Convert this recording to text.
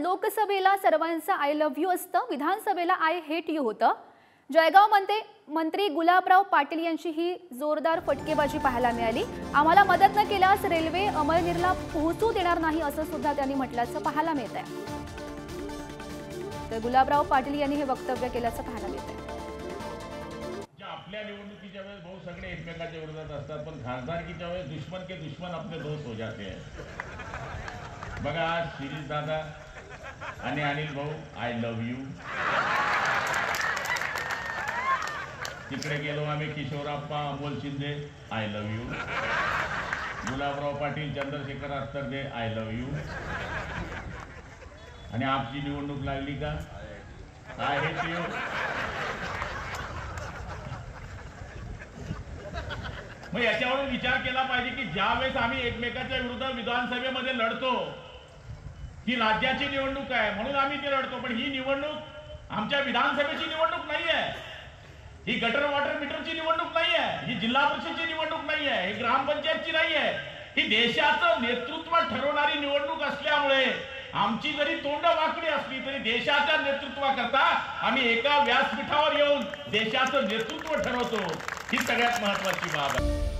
लोकसभेला सर्वांचं I love you असतं, विधानसभेला आय हेट यू होतं। जळगाव मंत्री गुलाबराव पाटील यांची ही जोरदार फटकेबाजी पाहायला मिळाली। आम्हाला मदत न केल्यास रेल्वे अमळनेरला पोहोचू देणार नाही असं सुद्धा त्यांनी म्हटल्याचं पाहायला मिळतंय। तर गुलाबराव पाटील यांनी हे वक्तव्य केल्याचं पाहायला मिळतंय। आपल्या निवडणुकीच्या वेळेस भाऊ सगळे एकमेकांच्या विरोधात असतात, पण खासदारकीच्या वेळेस दुश्मन के दुश्मन अपने दोस्त हो जाते हैं। बघा आज शिरीष दादा आणि अनिल भाऊ आय लव्ह यू, तिकडे गेलो आम्ही Kishorappa Amol Shinde I love you, Gulabrao Patil Chandrashekhar Attarde I love you, आणि आपची निवडणूक लागली का आय हेट यू। मग याच्यावरून विचार केला पाहिजे की ज्या वेळेस आम्ही एकमेकांच्या विरुद्ध विधानसभेमध्ये लढतो, ही राज्याची निवडणूक आहे म्हणून आम्ही ते लढतो, पण ही निवडणूक आमच्या विधानसभेची निवडणूक नाही आहे, ही गटर वॉटर मीटरची निवडणूक नाही आहे, ही जिल्हा परिषदेची निवडणूक नाही आहे, ही ग्रामपंचायतची नाही आहे, ही देशाचं नेतृत्व ठरवणारी निवडणूक असल्यामुळे आमची जरी तोंड वाकडी असली तरी देशाच्या नेतृत्वाकरता आम्ही एका व्यासपीठावर येऊन देशाचं नेतृत्व ठरवतो, ही सगळ्यात महत्त्वाची बाब आहे।